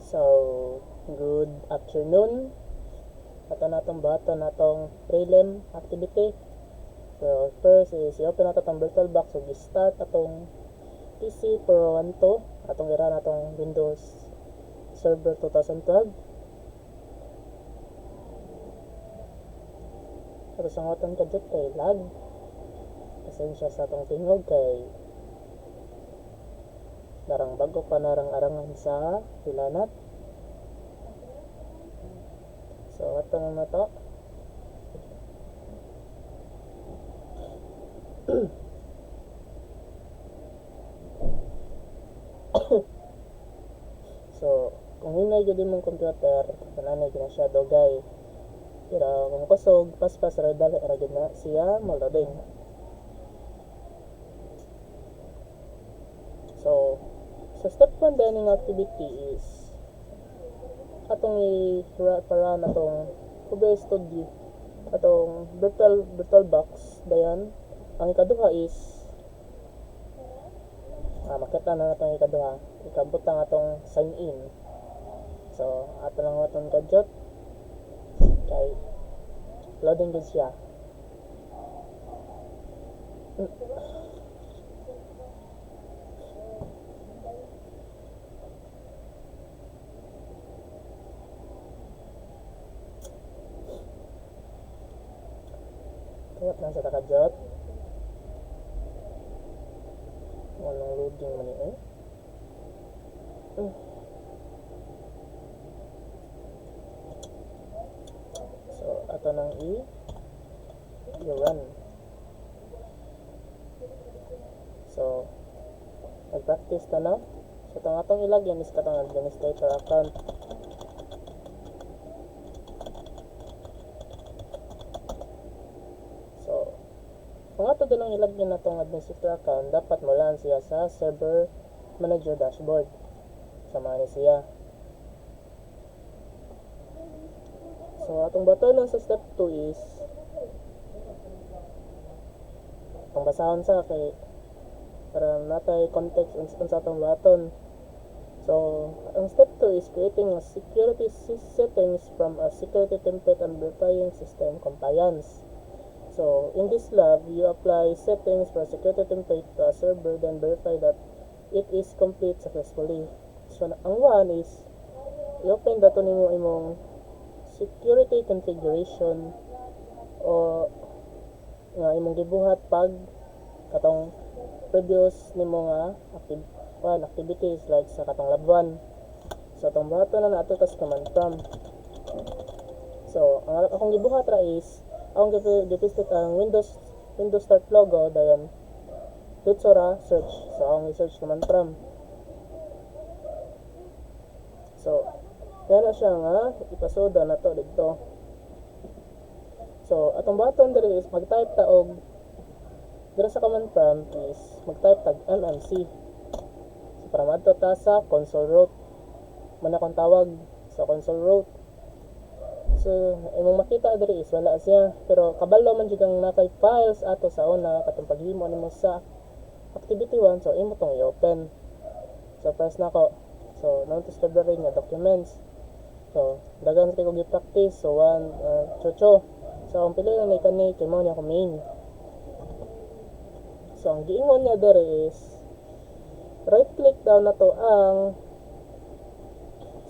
So, good afternoon. Ato natong bato natong prelim activity. So, first is i-open nato tong VirtualBox ug i-start atong PC Pro 12 atong ira natong Windows Server 2012. Ato sangoton kadto kay lag. Pasensya sa atong tingog kay darang bago pa narang-arangan sa hilanat. So, ato na to. So, kung hinay gyud imong computer, kananay gina siya dogay. Pero kung kusog, paspas ra dali ra gyud na siya mo-loading. So, sa step 1 dining activity is atong para natong OBS Studio atong VirtualBox dayon. Ang ikaduha is makita na natong ikaduha ikabutang atong sign in. So ato lang atong gadget kay loading gud siya. Tawat lang sa takajot. Walang loading man eh. So, ato nang i-run. So, nag-practice ta na. So, itong atong ilagyan is katong administrator account. Kung ato din ang ilagyan na itong administrator account, dapat mulaan siya sa server manager dashboard. Samahan ni siya. So, atong baton sa step 2 is ang basahon sa kay para natay context sa atong baton. So, ang step 2 is creating a security settings from a security template and verifying system compliance. So, in this lab, you apply settings for a security template to a server, then verify that it is complete successfully. So, ang one is, i-open dato nimo imong security configuration o nga imong gibuhat pag katong previous nimo nga activities like sa katong lab 1. So, itong bato na ato tas command prompt. So, ang akong gibuhat ra is ang gipistit ang Windows Start logo dayon dito ra search. So ang i-search command prompt. So yan na siya nga ipasoda na to dito. So atong button diri is mag-type ta og dira sa command prompt is mag-type tag MMC. So para madto ta sa console root. Muna kong tawag sa console root. So, imong makita diri is wala siya, pero kabalo man jud ang nakay files ato sa una katong paghimo nimo sa activity 1. So imo tong i-open. So press nako. So notice library nga documents. So dagan kay kog i-practice. So 1 chocho. So ang pili na ni kani kay mao ni ako main. So ang giingon niya diri is right click daw na to ang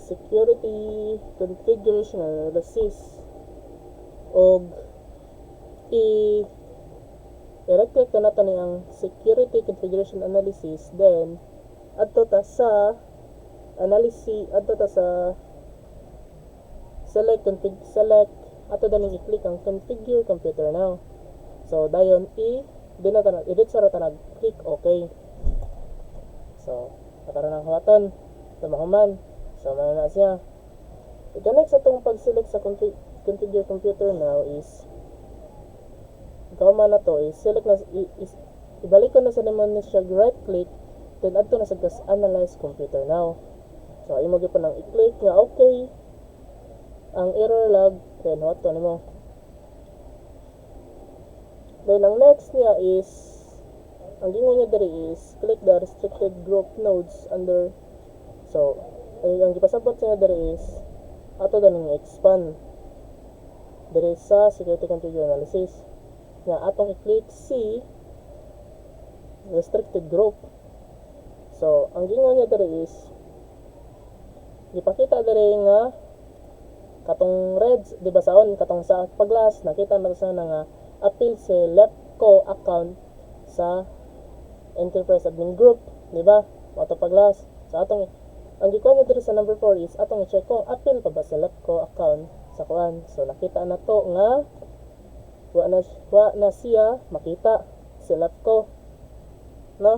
security configuration analysis og i-right click na nato ni ang security configuration analysis, then adto ta sa analysis, adto ta sa select ato daling i-click ang configure computer now. So dayon edit sa rata nag-click okay. So karon ang hawaton tumahuman. So, na siya. I-connect sa itong pag-select sa configure computer now is man na to is select na ibalik ko na sa naman na siya right click, then adto na sa analyze computer now. So imo gyud pa nang i-click nga okay ang error log, then what to nimo. Then ang next niya is ang gingon niya diri is click the restricted group nodes under. So ay ang gipasabot siya diri is ato daning expand diri sa security config analysis nga atong i-click si restricted group. So ang gingon niya diri is gipakita diri nga katong reds di ba saon katong sa paglas nakita na sa nga appeal si LEPCO account sa enterprise admin group, di ba? Ato paglas sa atong ang gikuha niya diri sa number 4 is atong i-check kung appeal pa ba sa LEPCO account sa kuan. So nakita na to nga wa na siya makita si LEPCO, no?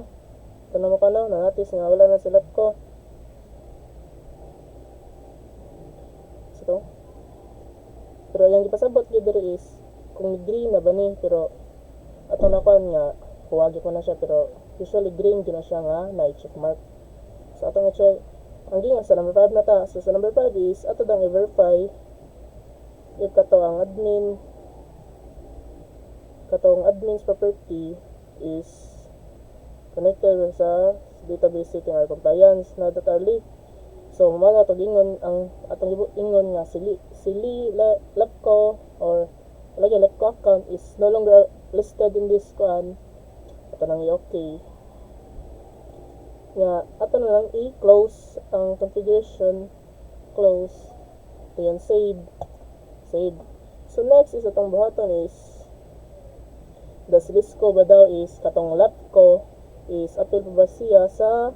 Tanong mo ka no, na-notice nga wala na si LEPCO. So pero yung gipasabot gyud diri is kung green na ba ni, pero ato na kuan nga huwagi ko na siya, pero usually green gyud na siya nga na check mark. So atong i-check ang gingon sa number 5 na ta. So sa number 5 is ato dang i-verify if katong admin's property is connected sa database setting or compliance na .rly. So mga ato gingon ang atong ingon nga sili LEPCO or lagi LEPCO account is no longer listed in this kuan. Ato nang i-okay nga ato na lang i-close ang configuration, close. Ito yun, save. So next is atong buhaton is the Cisco ba daw is katong LEPCO is appeal pa ba siya sa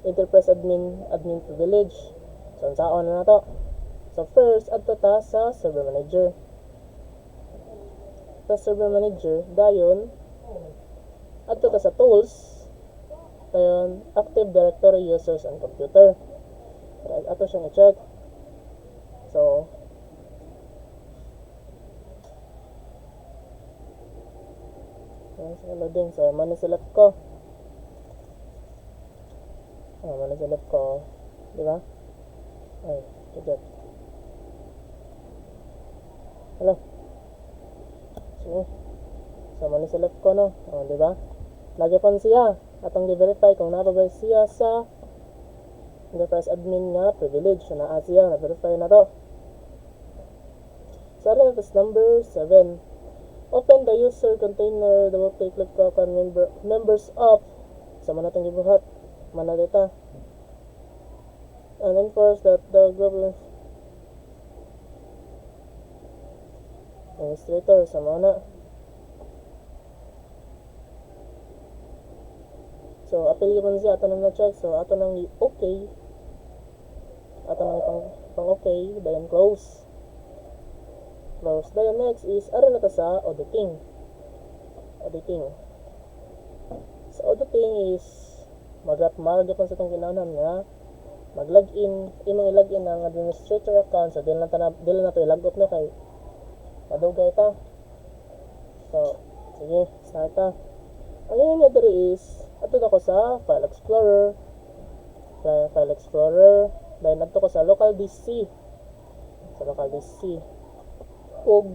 enterprise admin privilege. So unsaon na to. So first adto ta sa server manager. Sa server manager dayon adto ta sa tools. Dayon active directory users and computer. Ato siyang i-check. So loading. So mani-select ko. Mani-select ko, di ba? Ay, kagad. Hello. So mani-select ko no. Di ba? Lagi pa siya. Atong i-verify kung nababay siya sa enterprise admin nga privilege. So naa siya, na-verify na to. So rin is number 7. Open the user container, double click on members of. So man natong gibuhat. Mana data. And enforce that the group administrator sa mana. So appeal yun siya, ato nang na-check. So ato nang okay. Ato nang pang okay, then close. Then next is ara na ta sa auditing. Sa auditing is magyapon sa itong kinahanglan nga mag-login, imong i-login ang administrator account. So dili na to i-log off no kay madugay ta. So sige, start ta. Ang yun niya diri is ato na ko sa file explorer, then ato ko sa local DC, ug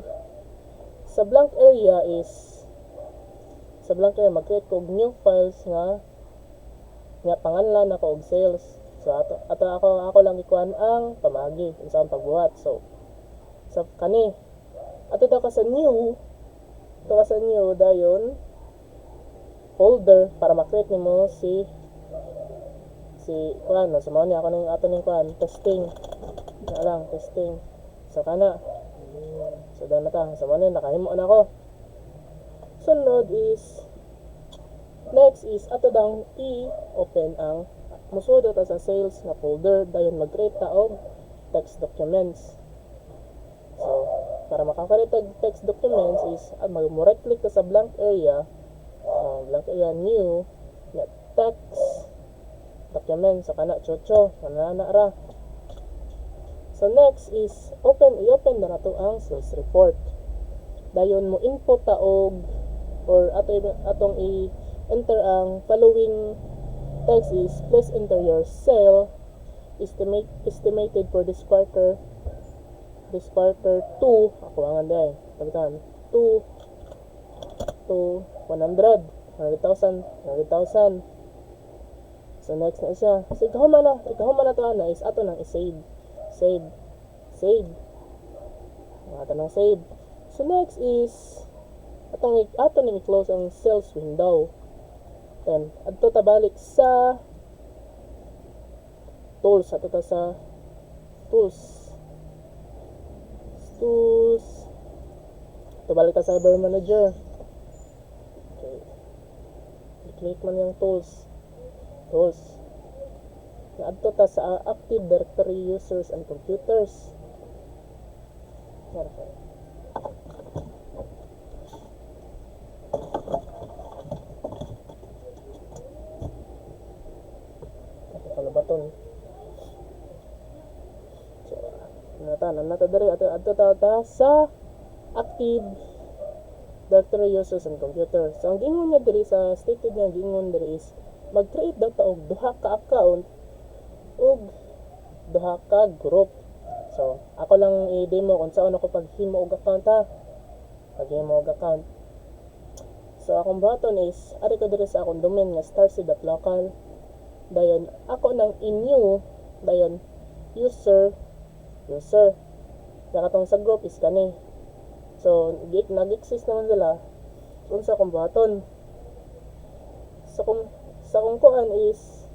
sa blank area mag-create kog new files nga pangalan ako og sales. So ako lang ikuan ang pamagi unsang pagbuhat. So kani ato ta ka sa new dayon folder para ma-create nimo si kuan no. So mao ni ako ning ato ning kuan testing. So kana. So dahil na ta. So mao ni nakahimo na ako. Sunod is next is ato dang i-open ang musudo ta sa sales na folder dayon mag-create ta og text documents. So para maka-create og text documents is mag-right click ta sa blank area new text document. So kana chocho kana ra. So next is i-open na nato ang sales report. Dayon mo input ta og or atong i-enter ang following text is please enter your sale estimated for this quarter 2. Ako ang anday. Tabitan 2 to 100,000. So next na siya. So ikahuman na to na is ato nang i-save. Save. Ato nang save. So next is ato nang i-close ang sales window. Then adto ta balik sa tools. Ato ta sa tools. Ito balik ta sa Cyber Manager. Okay. I-click man yung tools. Adto ta sa Active Directory Users and Computers. Okay. Ito pala baton. So, nata diri adto ta sa Active Directory Users and Computers. So ang gingon niya diri sa stated niya gingon diri is mag-create daw ta og duha ka account ug duha ka group. So ako lang i-demo kung saan ako paghimo og account ha. So akong button is ari ko diri sa akong domain nga starseed.local. Dayon ako nang i-new dayon user. Katong sa group is kani. So nag-exist naman sila. So sa akong button. Sa kung kuan is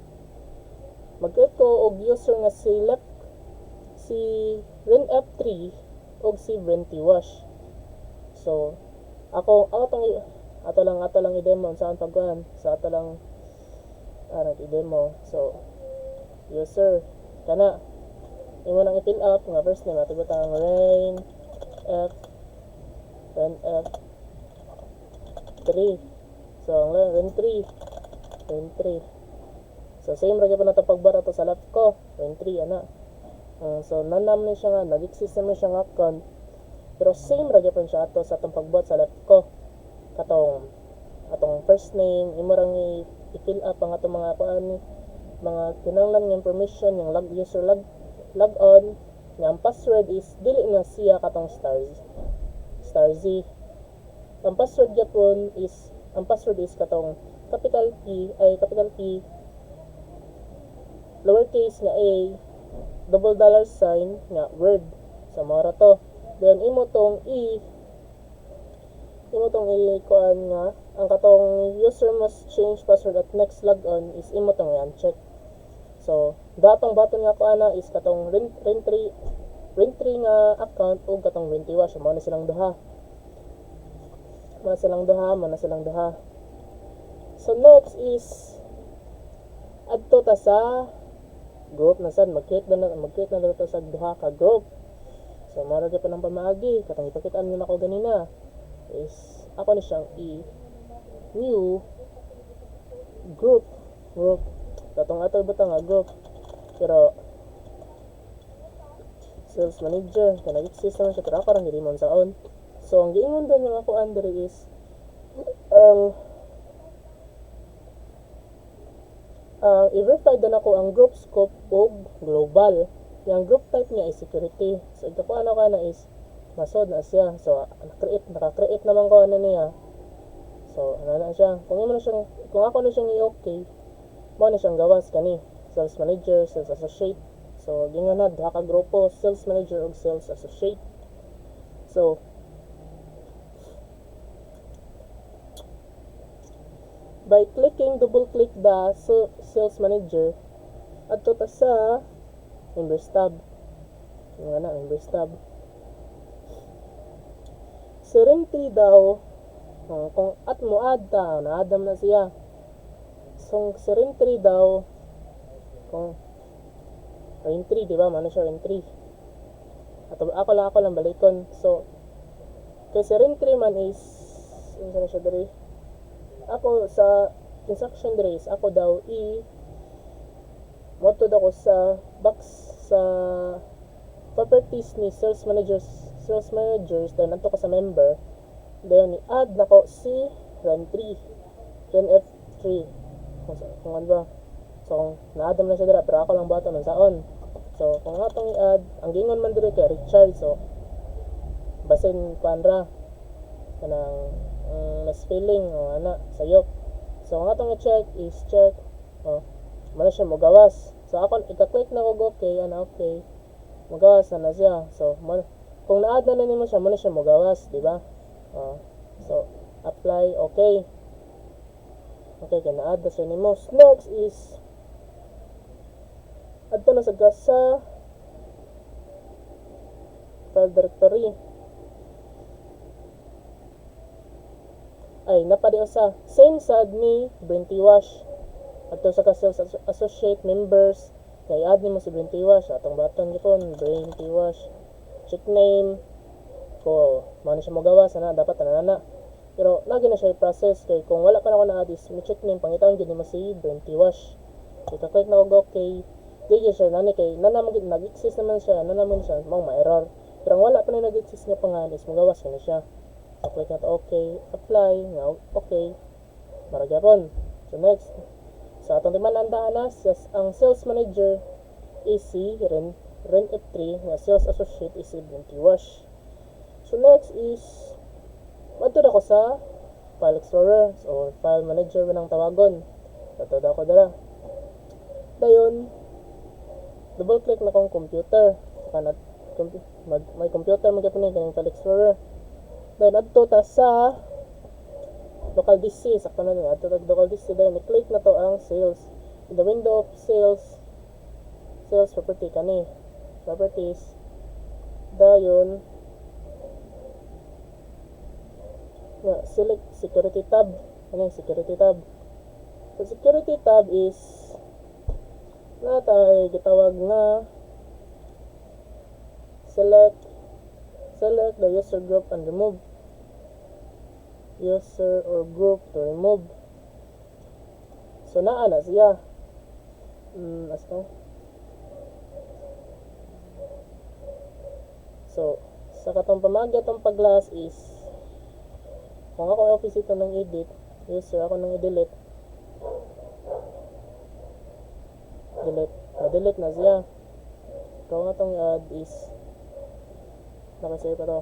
mag-create ko og user nga si RenF3 og si Brentiwash. So ato lang i-demo saan pagkuan. So ato lang i-demo. So user kana imo nang i-fill up nga first name ato butang RenF3. So ang RenF3. So same ra gyud na ta pagbara to sa left ko. RenF3 ana. So nanam ni siya nga nag-exist naman siya nga account. Pero same ra gyud siya ato sa atong pagbuhat sa left ko. Atong first name imo rang i-fill up ang atong mga mga kinahanglan nga information yung user log on nga ang password is dili na siya katong star Z. Ang password is katong capital P, lowercase nga a, double dollar sign nga word. So mao ra to. Then imo tong kuan nga ang katong user must change password at next logon is imo tong i-uncheck. So datong button nga kuan na is katong Rent3 nga account o katong Brentiwash. Mao na silang duha. So next is adto ta sa group na sad mag-create na ta sa duha ka group. So mao ra gyud pa nang pamaagi katong ipakitaan niyo nako ganina is ako ni siyang new group katong ato butang nga group pero sales manager kana exist naman siya pero ako ra gid man saon. So ang giingon din nga ako under is i-verify din ako ang group scope o global. Yung group type niya is security. So ito ko na is masod na siya. So naka-create naman ko niya. So na siya. Kung ako na siyang i-okay, mo na siyang gawas kani. Sales manager, sales associate. So gingon na duha ka grupo, sales manager ug sales associate. So by double click the sales manager adto ta sa members tab. Members tab. Si Rent3 daw kung mo-add ta, na-add na siya. So si Rent3 daw kung Rent3 di ba mano siya Rent3. Ako lang balikon. So kay si Rent3 man is unsa na siya diri? Ako sa instruction diri is ako daw moto daw ko sa box sa properties ni sales managers then ato ko sa member then i-add nako si RenF3 kung ano ba. So na-add na siya dira pero ako lang bato nun saon. So kung atong i-add ang gingon man diri kay Richard, so basin kuanra kanang mas feeling o ana sayop. So ang atong i-check is Muna siya magawas. So ako ika-click na ko okay, okay. Magawas na siya. So kung na-add na nimo siya, muna siya magawas, di ba? So apply, okay. Okay, kaya na-add na siya nimo. Next is adto na sa file directory. Ay napadi usa same sad ni Brentiwash adto sa sales associate members kay add nimo si Brentiwash atong button gyapon Brentiwash check name ko mao siya magawas na dapat na pero lagi na siya i-process kay kung wala pa na ako na-add is mi check name pangitawon gyud nimo si Brentiwash ika-click na ko okay di siya nani kay nag-exist naman siya mao ma-error pero wala pa na nag-exist nga pangalan is magawas na siya. So, click na to okay, apply, nga okay, maragapon. So, next. So, atong timanandaan na, ang sales manager is si Ren F3, nga sales associate is si Brentiwash. So, next is, madto na ko sa file explorer, or file manager man ang tawagon. Ito na ko dala. Dayon, double click na kong computer. May computer magkapon yung file explorer. Then adto ta sa local DC sakto na adto ta local DC then i-click na to ang sales in the window of sales property kani properties dayon nga select security tab security tab. So security tab is natay gitawag na select the user group and remove user or group to remove. So naa na siya so sa katong pamagya tong paglas is kung ako office ito ng edit user ako nang i-delete delete na siya. Kung atong add is nakasave pa to.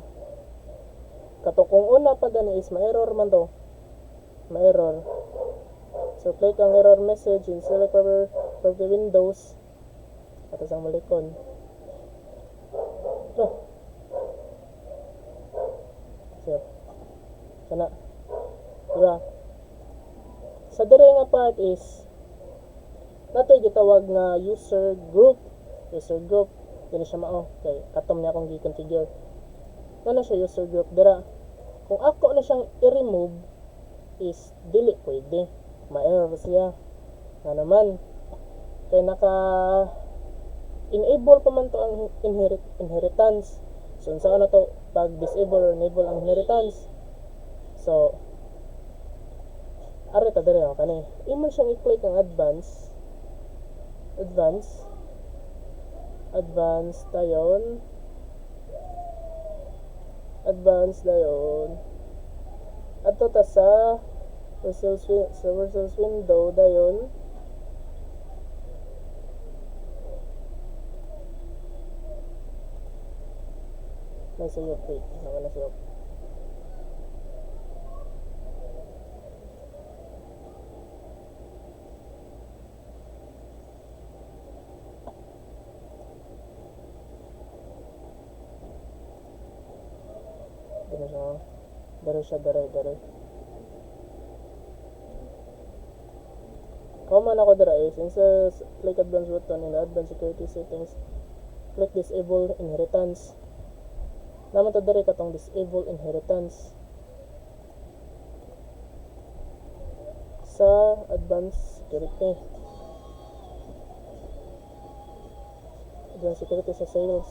Kato kung una pa gani is ma-error man to. Ma-error. So click ang error message in select for the windows. Ato sang malikon. Save. Kana. Diba? Sa dire nga part is natoy gitawag nga user group. Dili siya mao kay katom niya akong gi-configure. Na siya user group dira. Kung ako na siyang i-remove is dili pwede. Ma-error siya. Nga naman kay enable pa man to ang inheritance. So unsa na to pag disable or enable ang inheritance. So ari ta diri kani. Imo siyang i-click ang advance dayon adto ta sa results window dayon nasayop nasayop Dere. Common ako dira is click advanced button in advanced security settings. Click disable inheritance. Naman to dere katong disable inheritance. Sa advanced security. Advanced security sa sales.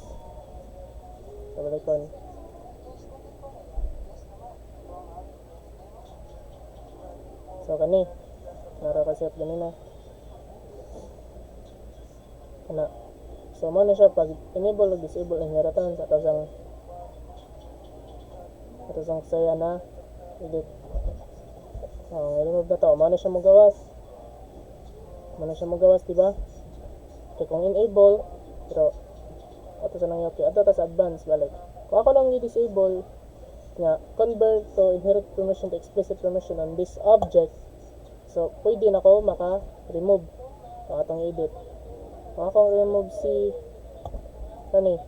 Sa balikon. So kani nara-set ganina kana so mo na siya pag enable o disable inheritance ato sang saya na edit remove na to mo na siya magawas diba kaya kung enable pero ato sa nang okay ato ta sa advance balik kung ako nang i-disable nga convert to inherit permission to explicit permission on this object so pwede na ko maka-remove Atong edit. Akong remove si kani.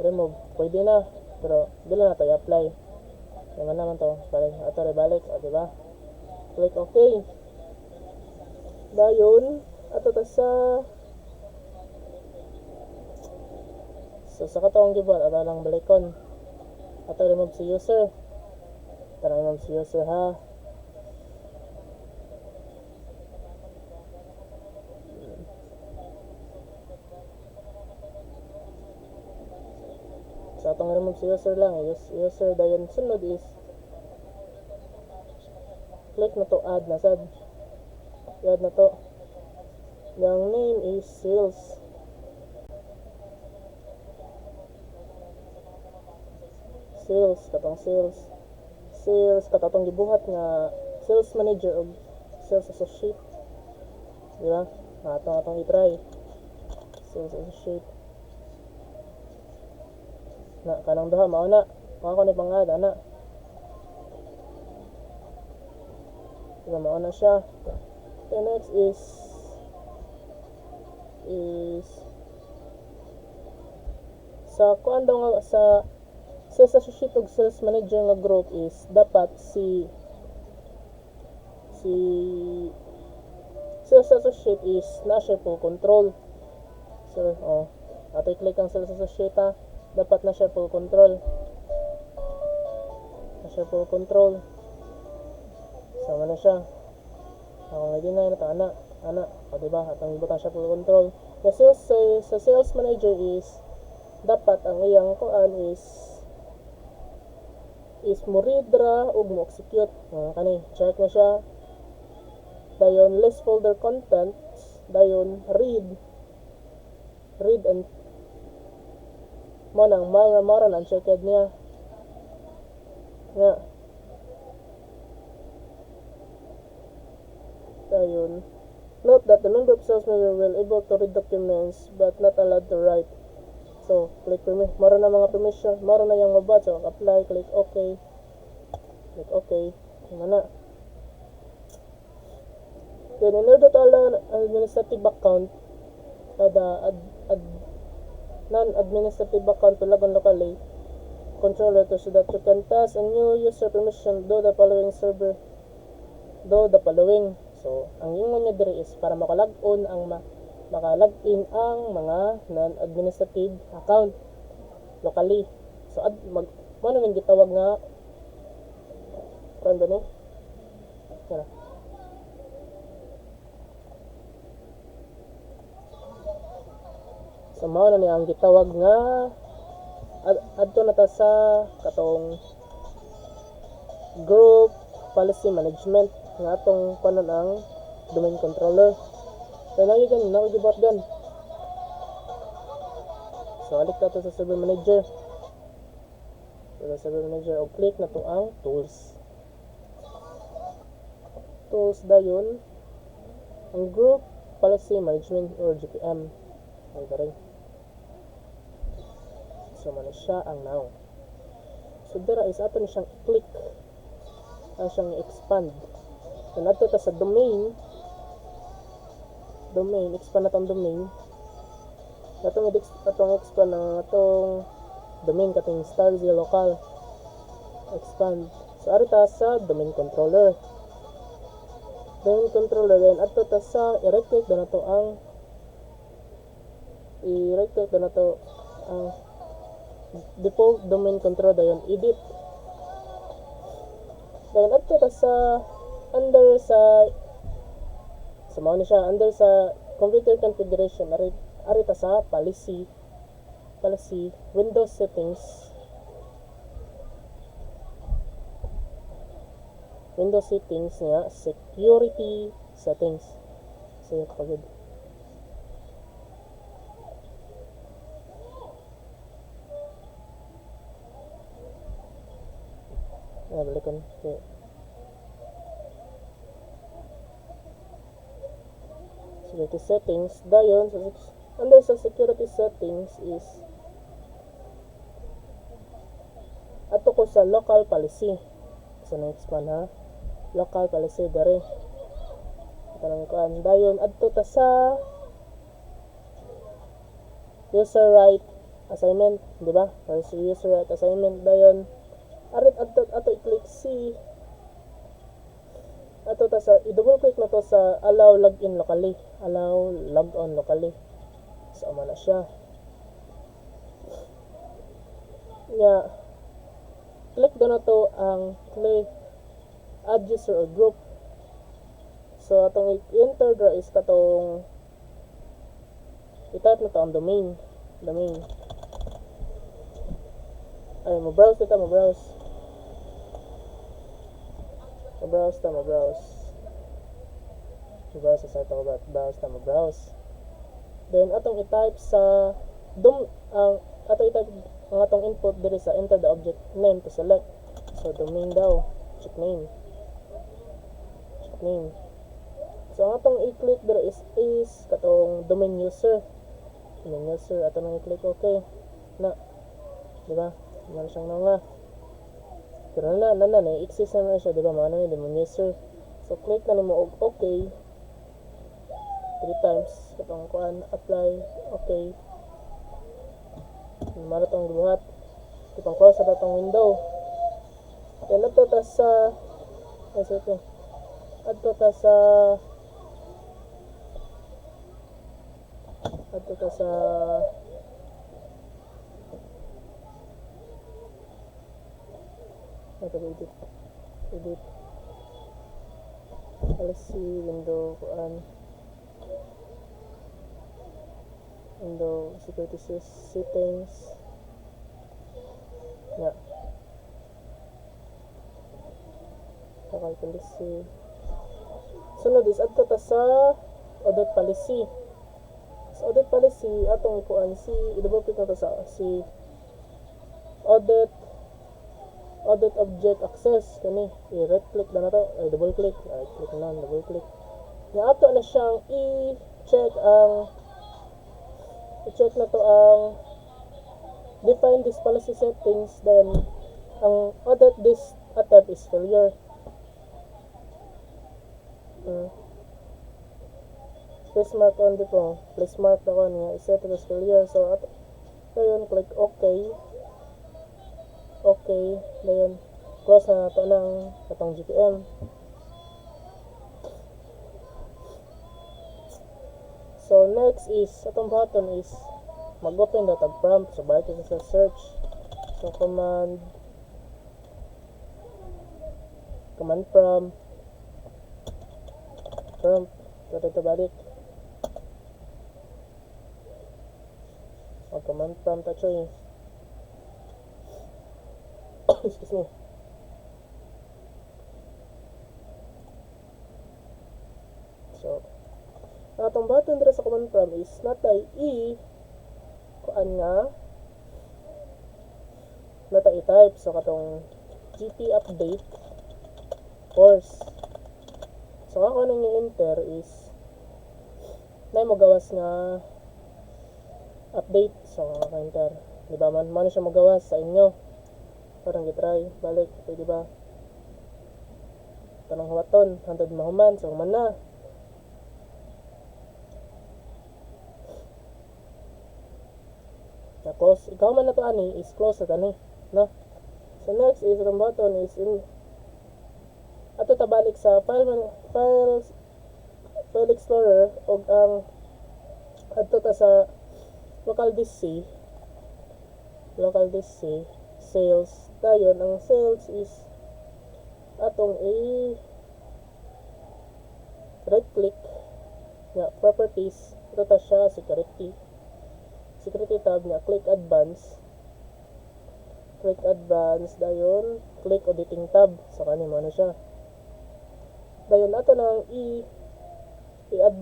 Remove. Pwede na. Pero dili na to i-apply. Yung naman to. Balik. Ato balik. O diba? Click OK. Dayon. Ato ta sa sa katong gibot. Ato lang balikon. Ato remove si user. Ato remove si user ha. So atong remove si user lang, user dayon sunod is click na to add na sad. Add na to. Yung name is sales. Katong sales katong gibuhat nga sales manager o sales associate. Di ba? Atong i-try. Sales associate. Na kanang duha mao na mao ni pang-add ana. Diba mao na siya. The next is sa kuan daw nga sa sales associate ug sales manager nga group is dapat si sales associate is na siya full control. So ato i-click ang sales associate ha. Dapat na siya full control. Sama na siya. Ako nga din na ito, ana. O diba, atang ibutan siya full control. Sa sales manager is, dapat ang iyang kuan is mo read ra ug mo execute. Kani, check na siya. Dayon, list folder contents. Dayon, read and mo nang mara ang checked niya nga dayon note that the member of sales manager will able to read documents but not allowed to write. So click mara na mga permission, mara na yung mabot. So apply, click OK, na. Then in order to allow administrative account non-administrative account to log on locally controller to so that you can test a new user permission do the following. So ang ingon niya diri is para makalog-in ang mga non-administrative account locally. So mo na ning gitawag nga kan ba ni kana. So mao na ni ang gitawag nga adto na ta sa katong group policy management nga atong kanon ang domain controller. Kaya nakigibot gan. So alik ta sa server manager. O click na to ang tools dayon ang group policy management or GPM. Ay daray. So man siya ang now. So dira is ato ni siyang click ang siyang expand. Kung ato ta sa domain, expand natong domain. Atong expand ang atong domain kating Starz local. Expand. So ari ta sa domain controller. Then ato ta sa i-right click na to ang default domain controller dayon edit. Dayon ato ta sa under sa mao ni siya under sa computer configuration ari ta sa policy Windows settings nga security settings. So pagod balikan okay. Security settings dayon under sa security settings is ato ko sa local policy. So na-expand ha, local policy dari kanang kuan dayon adto ta sa user right assignment, di ba? Or sa user right assignment dayon arit ato i-click C ato ta sa i-double click na to sa allow login locally, allow logon locally. So na siya. Nga click do na to ang click add user or group. So atong i-enter dra is katong i-type na to ang domain. Ay, mo-browse dito, mo-browse sa site ako, browse. Then atong i-type sa atong i-type ang atong input diri sa enter the object name to select. So domain daw, check name. So ang atong i-click diri is katong domain user ato nang i-click okay na, di ba? Meron siyang nga pero exist na siya, di ba? Mano ni domain user. So click na nimo og okay 3 times katong kuan apply okay. Mara tong gibuhat kitong close sa datong window. Then adto ta sa edit policy window security settings na takay policy. Sunod is adto ta sa audit policy. Sa audit policy atong ikuan i-double click na to sa audit object access kani i-right click na to ay double click nga ato na siyang i-check na to ang define this policy settings. Then ang audit this attempt is failure. Please mark on the phone. Please mark na ko nga i-set it as failure. So dayon click okay. Dayon close na ito ng katong GPM. So next is atong button is mag-open the tab prompt. So balik sa search. So command prompt dito balik. Command prompt actually. Excuse me. So atong button dira sa command prompt is natay i-type. So katong GP update course. So ako nang i-enter is na mo gawas nga update. So enter, di ba man siya magawas sa inyo. Parang gitry balik, pwede ba? Tanong hawaton hantod mahuman. So human na. Tapos ikaw man na to ani is close na tani, no? So next is itong button is ato ta balik sa file explorer og ang ato ta sa local disk sales. Dayon ang sales is atong right click nga properties ato ta siya security tab nga click advance dayon click auditing tab. So kani mo na siya. Dayon ato nang i-add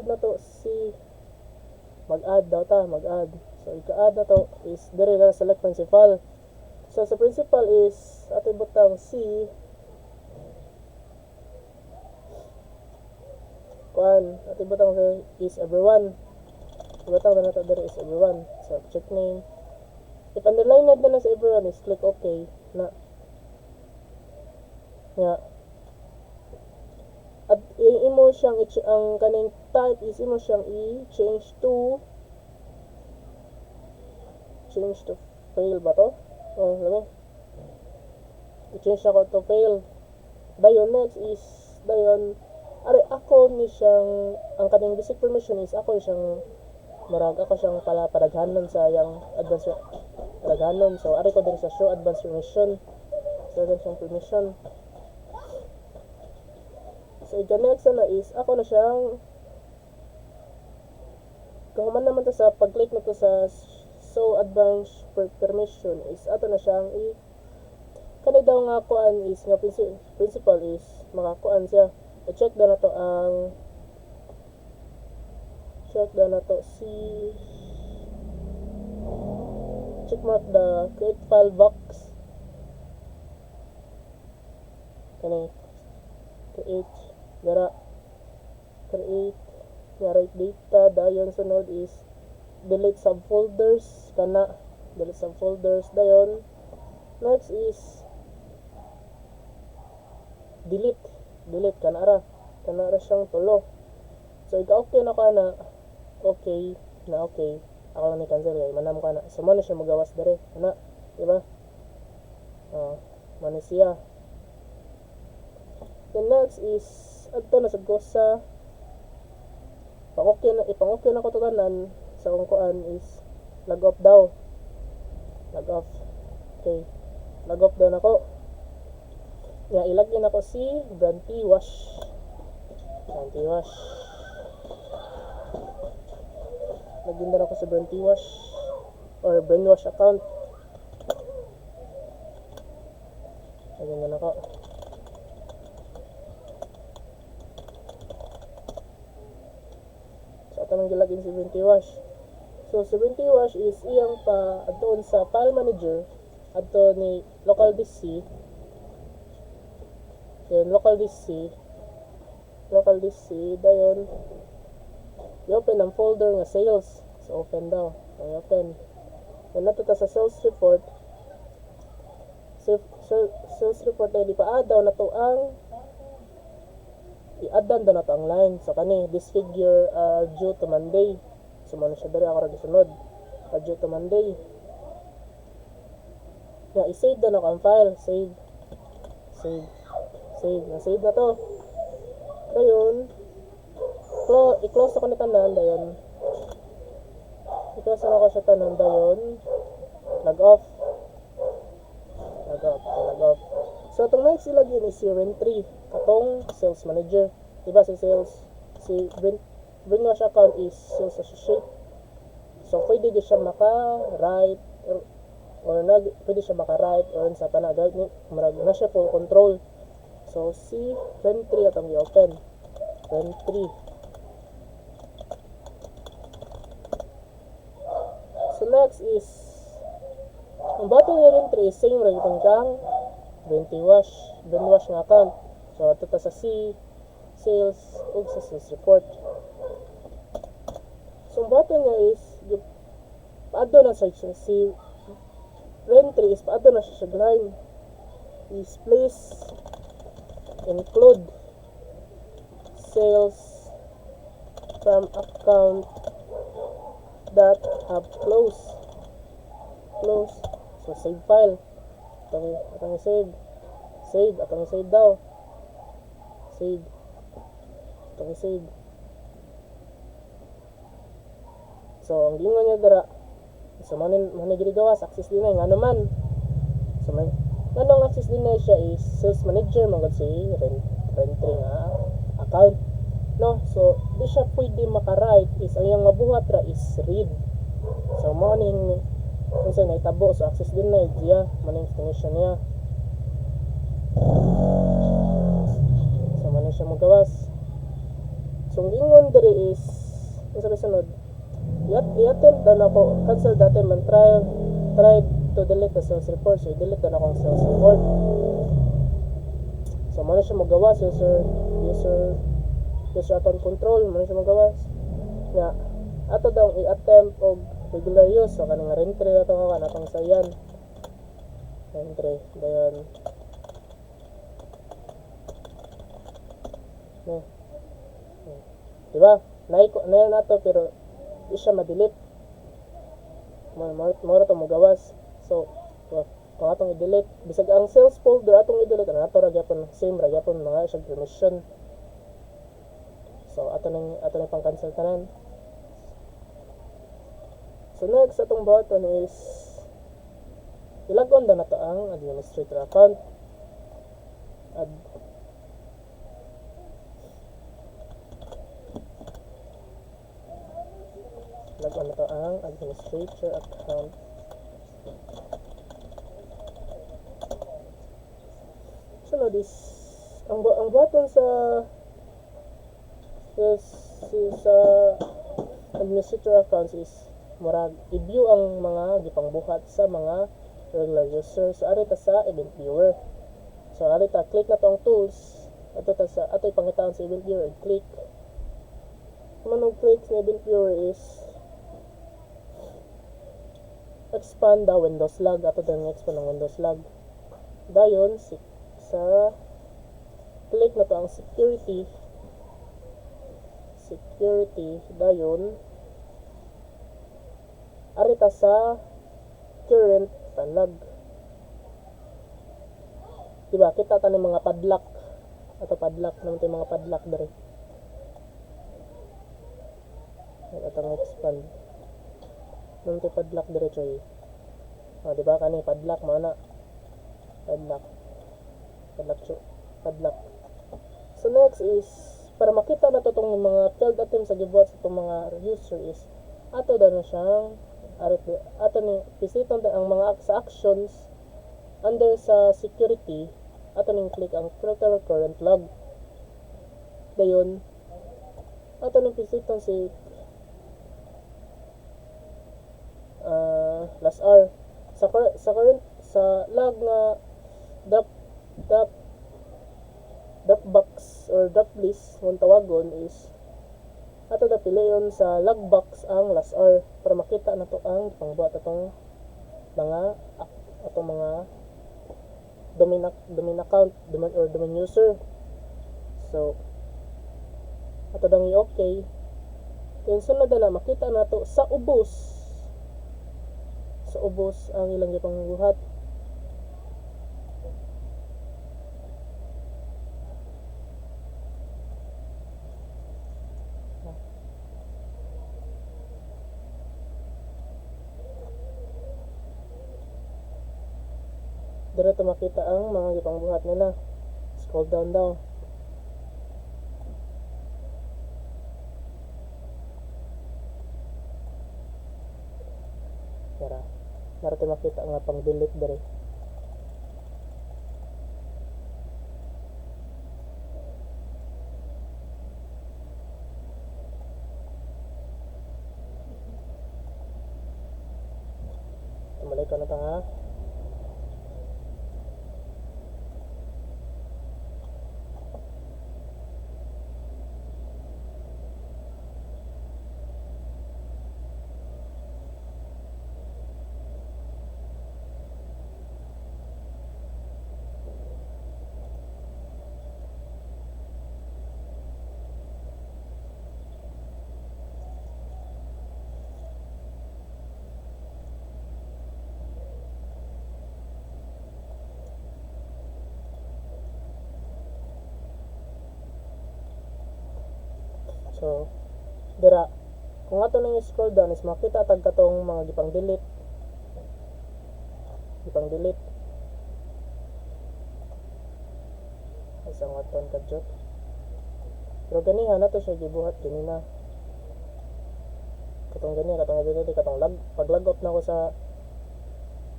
na to mag-add. So ika-add na to is dire na select principal. So sa principal is ato butang ato butang is everyone. Butang na to dire is everyone. So check name. If underlined na sa everyone is click okay na. Yeah. at imo siyang ang kaning type is imo siyang i-change to fail ba to? Lami. I-change ako to fail. Dayon next is dayon ako ni siyang ang kaning basic permission is ako siyang ako siyang pala padaghanon sa yang advance padaghanon. So ari ko din sa show advance permission. So siyang permission. So next na is ako na siyang kahuman naman to sa pag-click na to sa so advanced permission is ato na siyang kanay daw nga kuan is nga principal is makakuan siya. I-check daw na to si check mark the create file box kanay create nga write data. Dayon sunod is delete subfolders dayon next is delete kanara siyang tulo. So okay na ka na okay ako lang ni cancel kay manam ka na so man siya magawas dire ana diba man siya. The next is adto na sa gosa ipang-okay na ko to tanan sa akong kuan is log off okay log off daw nako nga ilagyan ako si Branty Wash lagyan daw ako si Branty Wash or Brainwash account lagyan daw nako. Tanong gilagin si Branty Wash. So si Branty Wash is iyang pa adtoon sa file manager adto ni local DC. Then local DC dayon i-open ang folder nga sales. So open daw. I-open. Then nato ta sa sales report. Sales report ay di pa daw nato ang i-addan daw nato ang line. So kani this figure are due to Monday. So man siya diri ako ra gisunod. Due to Monday. Ya i-save daw na ang file. Save. Na-save na to. Dayon i-close ako ni tanan dayon. I-close ako sa tanan dayon. Log off. So itong next ilagyan is si Rentry katong sales manager. Diba si Brainwash account is sales associate. So pwede di siya maka-write or pwede siya maka-write or sa panagad ni marag na siya full control. So si Rentry atong i-open. Rentry. So next is ang button ni Rentry is same ra itong kang Brainwash nga account. So ito ta sa sales ug sa sales report. So ang button niya is paado na sa si Rentry is paado na siya sa line is please include sales from account that have closed. So save file. Atang save daw. Save. So ang gingon niya dira so manigrigawas access din nga naman. So may nanong access din na siya is sales manager magod si Rentry nga account. No, so di siya pwede maka-write is ang yang mabuhat ra is read. So mo ning kung saan naitabo so access din na siya maning extension niya. So man siya magawas. So ang ingon diri is unsa sunod i-attempt daw na ko cancel dati man try to delete the sales report. So i-delete na akong sales report. So man siya magawas user account control man siya magawas nga ato daw i-attempt og regular use. So kanang Rentry na ito kanatang sayan Rentry dayon Ne. Diba? Nair na to pero di siya ma-delete. Mara to magawas. So, kung atong i-delete, bisag ang sales folder atong i-delete, ano ato ra gyapon same ra gyapon mga siya permission. So, ato nang pang-cancel tanan. So, next atong button is ilagon na to ang administrator account. Ilagon na to ang administrator account. Sunod is ang button sa administrator accounts is murag i-view ang mga gipangbuhat sa mga regular user. So ari ta sa event viewer. So ari ta click na tong tools ato ta sa ato'y pangitaan sa event viewer, click manog click sa event viewer is expand the Windows log. Ato ta expand ang Windows log. Dayon sa click na to ang security dayon arita sa current log. Diba kita tani mga padlock naman tayo mga padlock dari atong expand naman tayo padlock dari choy. Diba kani padlock mana padlock. So next is para makita na to tong mga failed attempts sa gibuhat sa itong mga user is ato na siyang ato ni visiton ang mga sa actions under sa security ato ning click ang filter current log. Dayon ato ning visiton si last R sa current sa log nga Dropbox or Droplist kung tawagon is ato na piliyon sa logbox ang last R para makita na to ang pangbuhat atong mga domain account or domain user. So ato dang i-okay. Then sunod na makita na to sa ubos ang ilang gipangbuhat. Dito makita ang mga gipangbuhat nila. Scroll down daw. Narito makita nga pang delete dere. Tumalay ka na ta ha. So, dira kung ato nang scroll down is makita tag katong mga gipang delete. Isang aton kadjot. Pero ganihan nato siya gibuhat ganina. Katong ability, pag log out na ko sa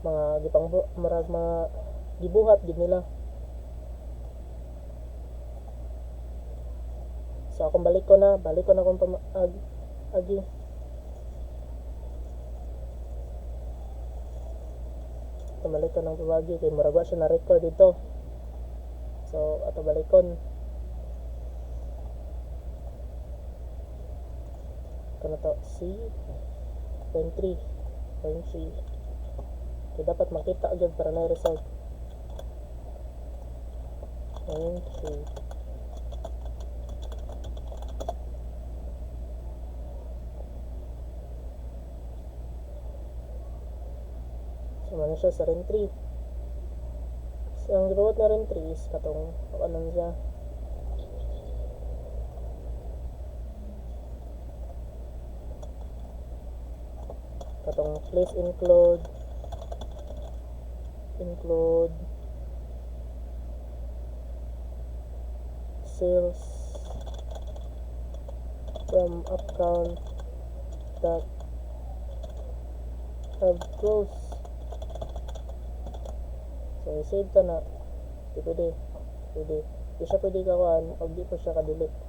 mga gipang mga gibuhat gid nila. So akong balik ko na kung agi. Balik ko ng pamagi kay murag siya na record dito. So ato balikon. Kana to C.3. Kaya dapat makita agad para na result. 3. So man siya sa rentry. So ang gibawat na rentry is katong ano siya, katong please include sales from account that have closed. So i-save ta na. Di pwede di siya pwede kawan o di pa siya ka-delete.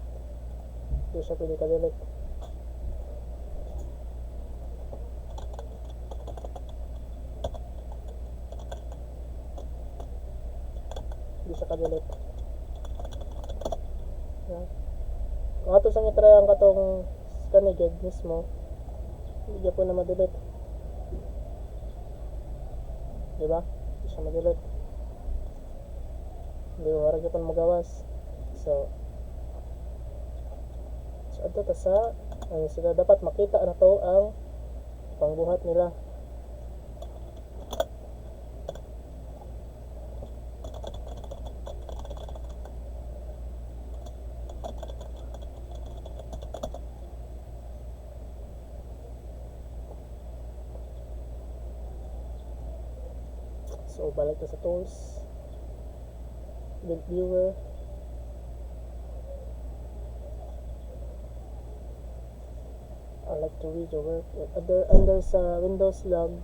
Di siya pwede ka-delete. Di siya ka-delete. Yeah. Kung ato sang itry ang katong kanigid mismo, hindi po na ma-delete. Diba? Hindi siya ma-delete. Hindi mo marag pa magawas. So ato ta sa sila dapat makita na to ang pangbuhat nila. So balik ta sa tools, build viewer. I like to read your work. Under sa Windows log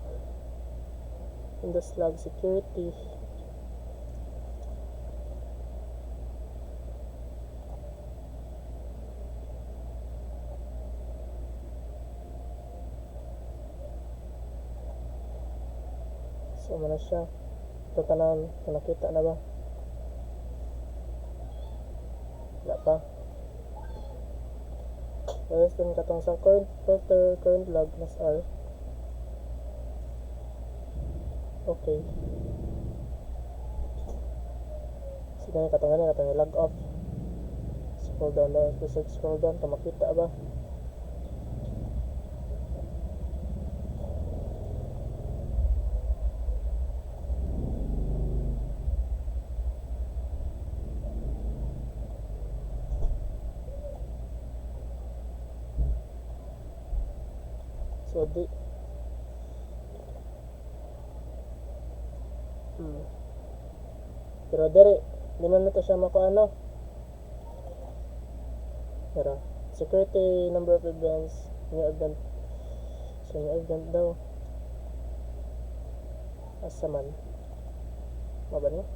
security, so mana siya ito tanan nakita na ba? Wala pa. Tapos dun katong sa current filter, current log nas R. Okay. Sige na katong log off. Scroll down na, scroll down ka makita ba? So di pero dere di man na to siya makuano. Pero security number of events, new event. So new event daw asa man maba niya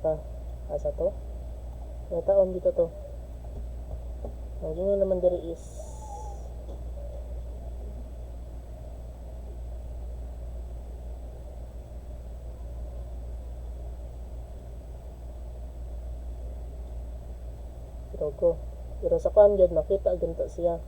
pa asa to may taon dito to. Ang ganyan naman diri is ko pero sa kan jud makita ganito siya.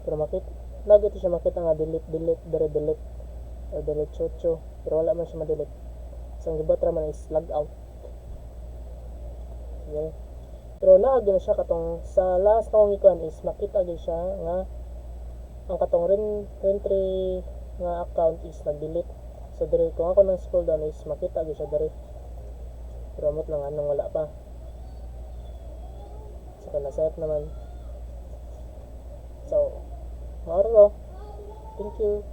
Pero lagi to siya makita nga delete or delete chocho, pero wala man siya ma-delete. So ang gibot ra man is log out. Okay. Pero naagi na siya katong sa last na kong ikuan is makita gyud siya nga ang katong rentry nga account is nag-delete. So dire kung ako nang scroll down is makita gyud siya dire. Pero amot lang anong wala pa. So kana set naman. So, thank you.